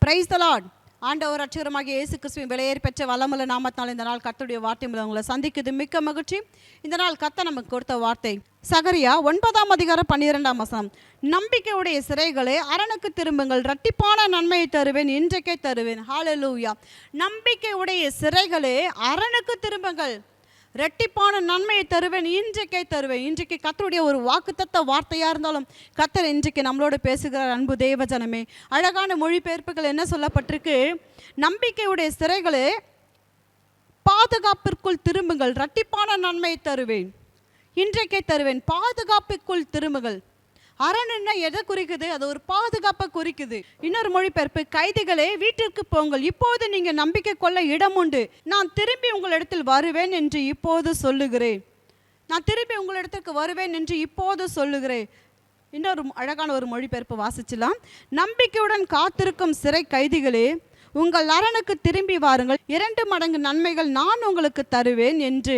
Praise the Lord. ஆண்டவர் ரட்சகருமாகிய இயேசு கிறிஸ்துவின் விலையேறி பெற்ற வல்லமுள்ள நாமத்தினால் இந்த நாள் கர்த்தருடைய வார்த்தை மூலம் உங்களை சந்திக்குது மிக்க மகிழ்ச்சி. இந்த நாள் கர்த்தர் நமக்கு கொடுத்த வார்த்தை சகரியா 9:12. நம்பிக்கையுடைய சிறைகளே அரணுக்கு திரும்புங்கள், இரட்டிப்பான நன்மையை தருவேன், இன்றைக்கே தருவேன். ஹல்லேலூயா. நம்பிக்கையுடைய சிறைகளே அரணுக்கு திரும்புங்கள், இரட்டிப்பான நன்மையை தருவேன், இன்றைக்கே தருவேன். இன்றைக்கு கர்த்தருடைய ஒரு வாக்குத்தத்த வார்த்தையாக இருந்தாலும் கர்த்தர் இன்றைக்கு நம்மளோட பேசுகிறார். அன்பு தேவஜனமே, அழகான மொழிபெயர்ப்புகள் என்ன சொல்லப்பட்டிருக்கு? நம்பிக்கையுடைய சிறைகளே பாதுகாப்பிற்குள் திரும்புங்கள், இரட்டிப்பான நன்மையை தருவேன், இன்றைக்கே தருவேன். பாதுகாப்புக்குள் திரும்புங்கள். அரணுன்னா எதை குறிக்குது? அது ஒரு பாதுகாப்பை குறிக்குது. இன்னொரு மொழிபெயர்ப்பு, கைதிகளே வீட்டிற்கு போங்கள், இப்போது நீங்க நம்பிக்கை கொள்ள இடம் உண்டு, நான் திரும்பி உங்களிடத்தில் வருவேன் என்று இப்போது சொல்லுகிறேன். நான் திரும்பி உங்களிடத்திற்கு வருவேன் என்று இப்போது சொல்லுகிறேன். இன்னொரு அழகான ஒரு மொழிபெயர்ப்பு வாசிச்சலாம். நம்பிக்கையுடன் காத்திருக்கும் சிறை கைதிகளே, உங்கள் அரணுக்கு திரும்பி வாருங்கள், 2 மடங்கு நன்மைகள் நான் உங்களுக்கு தருவேன் என்று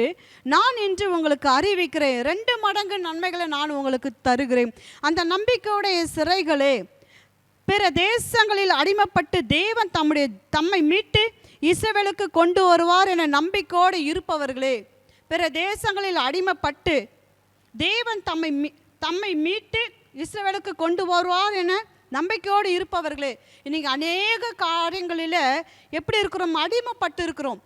நான் இன்று உங்களுக்கு அறிவிக்கிறேன். 2 மடங்கு நன்மைகளை நான் உங்களுக்கு தருகிறேன். அந்த நம்பிக்கையுடைய சிறைகளே, பிற தேசங்களில் அடிமைப்பட்டு தேவன் தம்மை மீட்டு இஸ்ரவேலுக்கு கொண்டு வருவார் என நம்பிக்கையோடு இருப்பவர்களே, பிற தேசங்களில் அடிமைப்பட்டு தேவன் தம்மை மீட்டு இஸ்ரவேலுக்கு கொண்டு வருவார் என நம்பிக்கையோடு இருப்பவர்களே. இன்னைக்கு அநேக காரியங்களில் எப்படி இருக்கிறோம்? அடிமைப்பட்டு இருக்கிறோம்.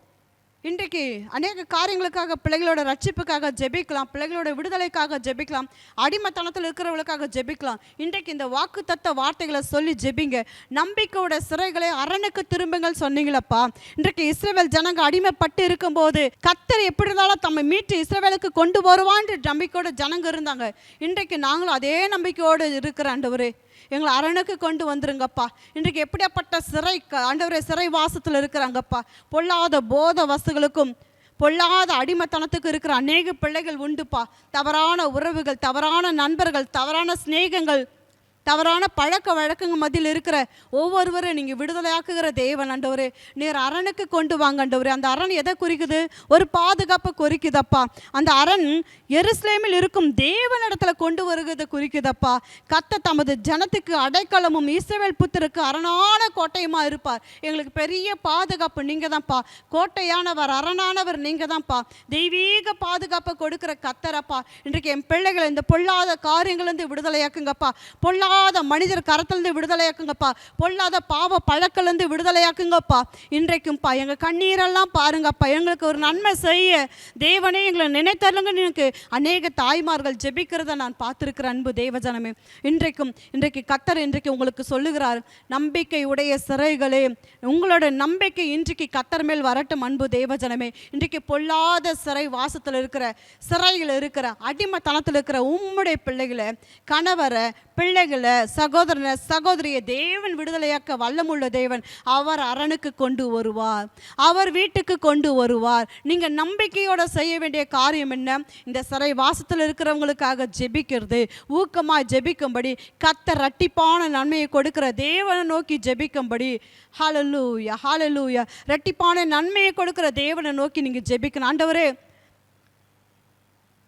இன்றைக்கு அநேக காரியங்களுக்காக பிள்ளைகளோட ரட்சிப்புக்காக ஜெபிக்கலாம், பிள்ளைகளோட விடுதலைக்காக ஜெபிக்கலாம், அடிமைத்தனத்தில் இருக்கிறவங்களுக்காக ஜெபிக்கலாம். இன்றைக்கு இந்த வாக்குத்தத்த வார்த்தைகளை சொல்லி ஜெபிங்க. நம்பிக்கையோட சிறைகளை அரணுக்கு திரும்புங்கள் சொன்னீங்களப்பா. இன்றைக்கு இஸ்ரவேல் ஜனங்க அடிமைப்பட்டு இருக்கும்போது கர்த்தர் எப்படி இருந்தாலும் தம்மை மீட்டு இஸ்ரவேலுக்கு கொண்டு வருவான்னு நம்பிக்கையோட ஜனங்க இருந்தாங்க. இன்றைக்கு நாங்களும் அதே நம்பிக்கையோடு இருக்கிற ஆண்டவரே, எங்களை அரணுக்கு கொண்டு வந்துருங்கப்பா. இன்றைக்கு எப்படியாப்பட்ட சிறை ஆண்டவரே சிறை வாசத்தில் இருக்கிறாங்கப்பா. பொல்லாத போத வஸ்துகளுக்கும் பொல்லாத அடிமைத்தனத்துக்கு இருக்கிற அநேக பிள்ளைகள் உண்டுப்பா. தவறான உறவுகள், தவறான நண்பர்கள், தவறான சிநேகங்கள், தவறான பழக்க வழக்கங்கள் மத்தியில் இருக்கிற ஒவ்வொருவரும் நீங்கள் விடுதலையாக்குகிற தேவன் ஆண்டவரே. நீர் அரணுக்கு கொண்டு வாங்க ஆண்டவரே. அந்த அரண் எதை குறிக்குது? ஒரு பாதுகாப்பை குறிக்குதப்பா. அந்த அரண் எருசலேமில் இருக்கும் தேவனிடத்தில் கொண்டு வருகிறத குறிக்குதப்பா. கர்த்தர் தமது ஜனத்துக்கு அடைக்கலமும் இஸ்ரவேல் புத்தருக்கு அரணான கோட்டையுமா இருப்பார். எங்களுக்கு பெரிய பாதுகாப்பு நீங்கள் தான்ப்பா. கோட்டையானவர், அரணானவர் நீங்கள் தான்ப்பா. தெய்வீக பாதுகாப்பை கொடுக்குற கர்த்தரப்பா. இன்றைக்கு என் பிள்ளைகளை இந்த பொல்லாத காரியங்கள்லேருந்து விடுதலையாக்குங்கப்பா. பொல்லாத மனிதர் கரத்திலிருந்து விடுதலையாக்குங்கப்பா. பொல்லாத பாவ பழக்கிலிருந்து விடுதலையாக்குங்கப்பா. இன்றைக்கும்ப்பா எங்கள் கண்ணீரெல்லாம் பாருங்கப்பா. எங்களுக்கு ஒரு நன்மை செய்ய தேவனே எங்களை நினைத்தருங்க. எனக்கு அநேக தாய்மார்கள் ஜெபிக்கிறத நான் பார்த்துருக்கிறேன். அன்பு தேவஜனமே, இன்றைக்கு கர்த்தர் இன்றைக்கு உங்களுக்கு சொல்லுகிறார், நம்பிக்கை உடைய சிறைகளே, உங்களோட நம்பிக்கை இன்றைக்கு கர்த்தர் மேல் வரட்டும். அன்பு தேவஜனமே, இன்றைக்கு பொல்லாத சிறை வாசத்தில் இருக்கிற, சிறையில் இருக்கிற, அடிமைத்தனத்தில் இருக்கிற உம்முடைய பிள்ளைகளை, கணவரை, பிள்ளைகளை, சகோதரனை, சகோதரியை தேவன் விடுதலையாக்க வல்லமுள்ள தேவன். அவர் அரணுக்கு கொண்டு வருவார், அவர் வீட்டுக்கு கொண்டு வருவார். நீங்க நம்பிக்கையோட செய்ய வேண்டிய காரியம் என்ன? இந்த சிறை வாசத்தில் இருக்கிறவங்களுக்காக ஜெபிக்கிறது, ஊக்கமாக ஜெபிக்கும்படி, கர்த்தர் இரட்டிப்பான நன்மையை கொடுக்கிற தேவனை நோக்கி ஜெபிக்கும்படி. ஹல்லேலூயா, ஹல்லேலூயா. இரட்டிப்பான நன்மையை கொடுக்கிற தேவனை நோக்கி நீங்க ஜெபிக்கணும். ஆண்டவரே,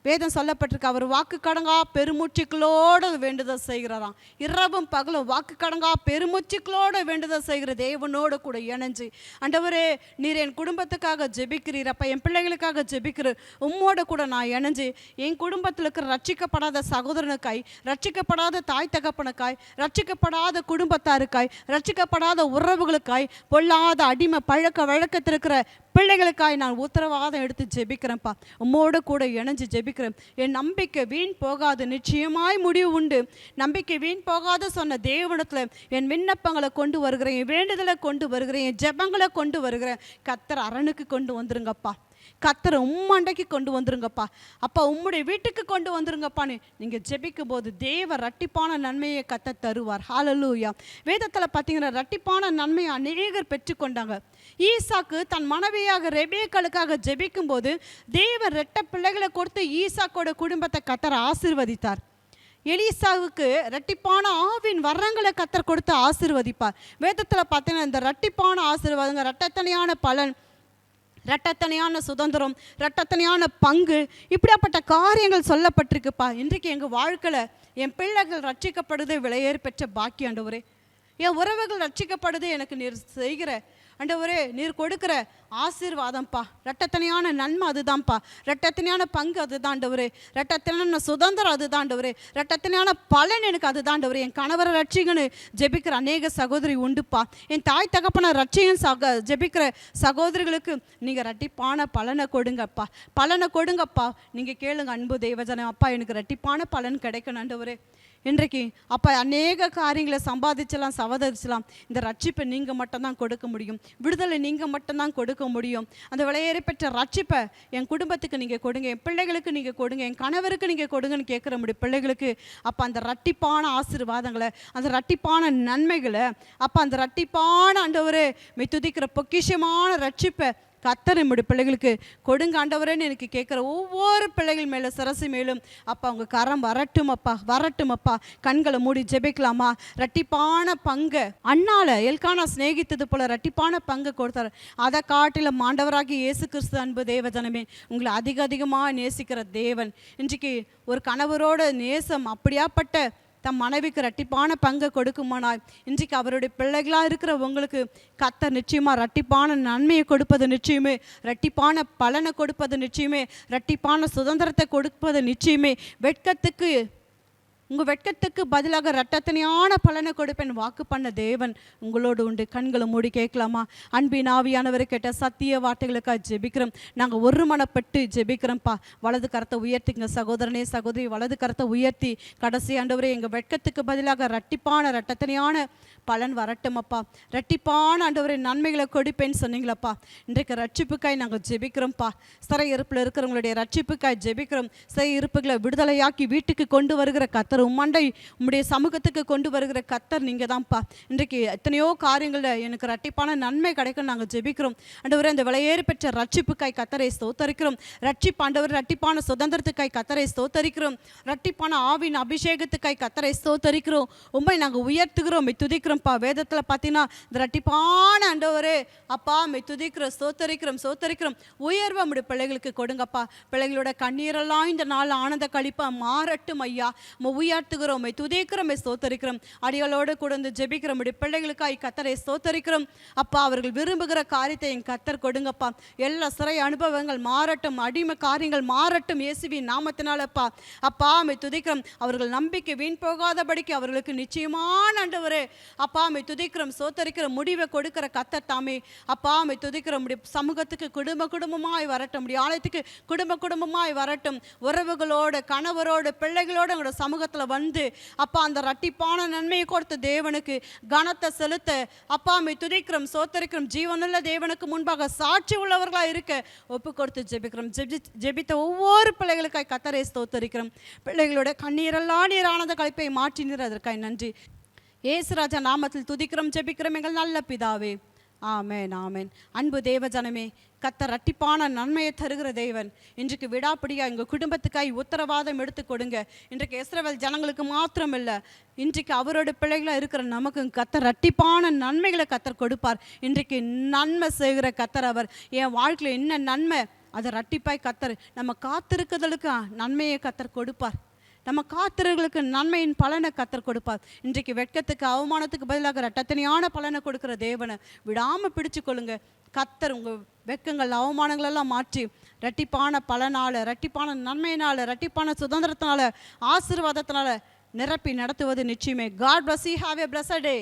வேதம் சொல்லப்பட்டிருக்கு, அவர் வாக்கு கடங்கா பெருமூச்சுக்களோடு வேண்டுதல் செய்கிறாராம். இரவும் பகலும் வாக்கு கடங்கா பெருமூச்சுக்களோடு வேண்டுதல் செய்கிற தேவனோடு கூட இணைஞ்சு, ஆண்டவரே நீர் என் குடும்பத்துக்காக ஜெபிக்கிறீர் அப்போ, என் பிள்ளைகளுக்காக ஜெபிக்கிறேன், உம்மோடு கூட நான் இணைஞ்சு என் குடும்பத்தில் இருக்கிற ரட்சிக்கப்படாத சகோதரனுக்காய், ரட்சிக்கப்படாத தாய் தகப்பனுக்காய், ரட்சிக்கப்படாத குடும்பத்தாருக்காய், ரட்சிக்கப்படாத உறவுகளுக்காய், பொல்லாத அடிமை பழக்க வழக்கத்தில் இருக்கிற பிள்ளைகளுக்காய் நான் உத்தரவாதம் எடுத்து ஜெபிக்கிறேன்ப்பா. உம்மோடு கூட இணைஞ்சு ஜெபிக்கிறேன். என் நம்பிக்கை வீண் போகாது, நிச்சயமாய் முடிவு உண்டு. நம்பிக்கை வீண் போகாத சொன்ன தேவனிடத்தில் என் விண்ணப்பங்களை கொண்டு வருகிறேன், என் வேண்டுதலை கொண்டு வருகிறேன், என் ஜெபங்களை கொண்டு வருகிறேன். கர்த்தர் அரணுக்கு கொண்டு வந்துருங்கப்பா. கர்த்தரை உம்மண்டைக்கு கொண்டு வந்துருங்கப்பா. அப்பா உம்முடைய வீட்டுக்கு கொண்டு வந்துருங்கப்பான்னு நீங்கள் ஜெபிக்கும் போது தேவ இரட்டிப்பான நன்மையை கர்த்தர் தருவார். ஹல்லேலூயா. வேதத்தில் பார்த்தீங்கன்னா இரட்டிப்பான நன்மையை அநேகர் பெற்றுக்கொண்டாங்க. ஈசாக்கு தன் மனைவியாக ரெபேக்காளுக்காக ஜெபிக்கும் போது தேவன் 2 பிள்ளைகளை கொடுத்து ஈசாக்கோட குடும்பத்தை கர்த்தர் ஆசீர்வதித்தார். எலிசாவுக்கு இரட்டிப்பான ஆவின் வரங்களை கர்த்தர் கொடுத்து ஆசீர்வதிப்பார். வேதத்தில் பார்த்தீங்கன்னா இந்த இரட்டிப்பான ஆசீர்வாதங்க, இரட்டத்தனையான பலன், இரட்டத்தனையான சுதந்திரம், இரட்டத்தனையான பங்கு, இப்படியாப்பட்ட காரியங்கள் சொல்லப்பட்டிருக்குப்பா. இன்றைக்கு எங்கள் வாழ்க்கையில் என் பிள்ளைகள் ரட்சிக்கப்படுது விலையேறி பெற்ற பாக்கியம் ஆண்டவரே. என் உறவுகள் ரட்சிக்கப்படுது. எனக்கு நீர் செய்கிற ஆண்டவரே, நீர் கொடுக்குற ஆசீர்வாதம்ப்பா, ரெட்டத்தனையான நன்மை அதுதான்ப்பா, ரெட்டத்தனையான பங்கு அதுதான் ஆண்டவரே, ரெட்டத்தனையான சுதந்திரம் அதுதான் ஆண்டவரே, ரெட்டத்தனையான பலன் எனக்கு அதுதான் ஆண்டவரே. என் கணவரை ரட்சிங்கன்னு ஜெபிக்கிற அநேக சகோதரி உண்டுப்பா. என் தாய் தகப்பனை ரட்சிங்கன்னு ஜெபிக்கிற சகோதரிகளுக்கு நீங்கள் ரெட்டிப்பான பலனை கொடுங்கப்பா, பலனை கொடுங்கப்பா. நீங்கள் கேளுங்க அன்பு தேவஜனம், அப்பா எனக்கு ரெட்டிப்பான பலன் கிடைக்கணும் ஆண்டவரே. இன்றைக்கு அப்போ அநேக காரியங்களை சம்பாதிச்சலாம், சவதரிச்சலாம். இந்த ரட்சிப்பை நீங்கள் மட்டும்தான் கொடுக்க முடியும், விடுதலை நீங்கள் மட்டும்தான் கொடுக்க முடியும். அந்த விலையேறி பெற்ற ரட்சிப்பை என் குடும்பத்துக்கு நீங்கள் கொடுங்க, என் பிள்ளைகளுக்கு நீங்கள் கொடுங்க, என் கணவருக்கு நீங்கள் கொடுங்கன்னு கேட்குற முடியும் பிள்ளைகளுக்கு. அப்போ அந்த ரட்டிப்பான ஆசீர்வாதங்களை, அந்த ரட்டிப்பான நன்மைகளை, அப்போ அந்த ரட்டிப்பான ஆண்டவரே துதிக்கிற பொக்கிஷமான ரட்சிப்பை கர்த்தர் நம்முடைய பிள்ளைகளுக்கு கொடுங்க ஆண்டவரேன்னு எனக்கு கேட்குற ஒவ்வொரு பிள்ளைகள் மேலே சிரசு மேலும் அப்பா அவங்க கரம் வரட்டும் அப்பா, வரட்டும் அப்பா. கண்களை மூடி ஜெபிக்கலாமா? ரட்டிப்பான பங்கு அண்ணால எல்கானா சிநேகித்தது போல ரட்டிப்பான பங்கு கொடுத்தார். அதை காட்டிலும் ஆண்டவராகி இயேசு கிறிஸ்து அன்பு தேவஜனமே, உங்களை அதிகமாக நேசிக்கிற தேவன். இன்றைக்கு ஒரு கணவரோட நேசம் அப்படியாப்பட்ட தம் மனைவிக்கு ரட்டிப்பான பங்கை கொடுக்குமானால், இன்றைக்கு அவருடைய பிள்ளைகளாக இருக்கிற உங்களுக்கு கர்த்தர் நிச்சயமாக ரட்டிப்பான நன்மையை கொடுப்பது நிச்சயமே, ரட்டிப்பான பலனை கொடுப்பது நிச்சயமே, ரட்டிப்பான சுதந்திரத்தை கொடுப்பது நிச்சயமே. வெட்கத்துக்கு உங்கள் வெட்கத்துக்கு பதிலாக இரட்டத்தனையான பலனை கொடுப்பேன் வாக்கு பண்ண தேவன் உங்களோடு உண்டு. கண்களை மூடி கேட்கலாமா? அன்பின் ஆவியானவர் கேட்ட சத்திய வார்த்தைகளுக்காக ஜெபிக்கிறோம். நாங்கள் ஒரு மனப்பட்டு ஜெபிக்கிறோம்ப்பா. வலது கரத்தை உயர்த்திங்க சகோதரனே சகோதரி, வலது கரத்தை உயர்த்தி கடைசி ஆண்டவரே எங்கள் வெட்கத்துக்கு பதிலாக இரட்டிப்பான இரட்டத்தனையான பலன் வரட்டும் அப்பா. இரட்டிப்பான ஆண்டவரே நன்மைகளை கொடுப்பேன்னு சொன்னீங்களப்பா. இன்றைக்கு ரட்சிப்புக்காய் நாங்கள் ஜெபிக்கிறோம்ப்பா. சிறை இருப்பில் இருக்கிறவங்களுடைய ரட்சிப்புக்காய் ஜெபிக்கிறோம். சிறை இருப்புகளை விடுதலையாக்கி வீட்டுக்கு கொண்டு வருகிற கர்த்தர், உம்மண்டை உம்முடைய சமூகத்துக்கு கொண்டு வருகிற கர்த்தர் நீங்கள் தான்ப்பா. இன்றைக்கு எத்தனையோ காரியங்களில் எனக்கு ரட்டிப்பான நன்மை கிடைக்கும் நாங்கள் ஜெபிக்கிறோம் ஆண்டவரே. அந்த விலையேறி பெற்ற ரட்சிப்புக்காய் கர்த்தரை ஸ்தோத்தரிக்கிறோம். ரட்சிப்பு ஆண்டவர் ரட்டிப்பான சுதந்திரத்துக்காய் கர்த்தரை ஸ்தோத்தரிக்கிறோம். ரட்டிப்பான ஆவின் அபிஷேகத்துக்காய் கர்த்தரை ஸ்தோத்தரிக்கிறோம். உண்மை நாங்கள் உயர்த்துகிறோம், துதிக்கிறோம்ப்பா. வேதத்தில் பார்த்தீங்கன்னா இந்த ரட்டிப்பான ஆண்டவரே அப்பா துதிக்கிறோம், ஸ்தோத்தரிக்கிறோம். உயர்வை நம்முடைய பிள்ளைகளுக்கு கொடுங்கப்பா. பிள்ளைகளோட கண்ணீரெல்லாம் இந்த நாள் ஆனந்த கழிப்பா மாறட்டும் ஐயா. உயர்த்துகிறோம், துதிக்கிறோம், ஸ்தோத்தரிக்கிறோம். அடிகளோடு கூட ஜெபிக்கிற முடியும் பிள்ளைகளுக்காய் கர்த்தரை ஸ்தோத்தரிக்கிறோம் அப்பா. அவர்கள் விரும்புகிற காரியத்தை என் கர்த்தர் கொடுங்கப்பா. எல்லா சிறை அனுபவங்கள் மாறட்டும், அடிமை காரியங்கள் மாறட்டும் இயேசுவின் நாமத்தினாலப்பா. அப்பா துதிக்கிறோம். அவர்கள் நம்பிக்கை வீண் போகாதபடிக்கு அவர்களுக்கு நிச்சயமான ஆண்டவரே அப்பா துதிக்கிறோம், ஸ்தோத்தரிக்கிற முடிவை கொடுக்கிற கர்த்தர் தாமே. அப்பா துதிக்கிற முடியும் சமூகத்துக்கு குடும்பமாய் வரட்டும், முடியும் ஆலயத்துக்கு குடும்பமாய் வரட்டும். உறவுகளோடு கணவரோடு பிள்ளைகளோடு எங்களோட சமூகத்தில் வந்து அப்பா அந்த ரட்டிப்பான நன்மையை கொடுத்த தேவனுக்கு கனத்தை செலுத்த அப்பா துதிக்கிறோம், ஸ்தோத்தரிக்கிறோம். ஜீவனுள்ள தேவனுக்கு முன்பாக சாட்சி உள்ளவர்களாக இருக்க ஒப்பு கொடுத்து ஜெபிக்கிறோம். ஜெபித்த ஒவ்வொரு பிள்ளைகளுக்காய் கர்த்தரை ஸ்தோத்தரிக்கிறோம். பிள்ளைகளோட கண்ணீரெல்லாம் நீர் ஆனந்த கழிப்பை மாற்றினீர், அதற்காய் நன்றி. இயேசுராஜா நாமத்தில் துதிக்கிறோம், ஜெபிக்கிறோம் எங்கள் நல்ல பிதாவே. ஆமேன், ஆமேன். அன்பு தேவஜனமே, கர்த்தர் ரட்டிப்பான நன்மையை தருகிற தேவன். இன்றைக்கு விடாப்பிடியா எங்கள் குடும்பத்துக்காய் உத்தரவாதம் எடுத்து கொடுங்க. இன்றைக்கு இஸ்ரவேல் ஜனங்களுக்கு மாத்திரம் இல்லை, இன்றைக்கு அவரோட பிள்ளைகளாக இருக்கிற நமக்கு கர்த்தர் ரட்டிப்பான நன்மைகளை கர்த்தர் கொடுப்பார். இன்றைக்கு நன்மை செய்கிற கர்த்தர் அவர். என் வாழ்க்கையில் என்ன நன்மை அதை ரட்டிப்பாய் கர்த்தர் நம்ம காத்திருக்கிறதுக்கு நன்மையை கர்த்தர் கொடுப்பார். நம்ம காத்திரர்களுக்கு நன்மையின் பலனை கர்த்தர் கொடுப்பார். இன்றைக்கு வெட்கத்துக்கு அவமானத்துக்கு பதிலாக இரட்டத்தனையான பலனை கொடுக்குற தேவனை விடாமல் பிடிச்சு கொள்ளுங்க. கர்த்தர் உங்கள் வெட்கங்கள் அவமானங்களெல்லாம் மாற்றி இரட்டிப்பான பலனால், இரட்டிப்பான நன்மையினால், இரட்டிப்பான சுதந்திரத்தினால, ஆசீர்வாதத்தினால நிரப்பி நடத்துவது நிச்சயமே. God bless you. Have a blessed day.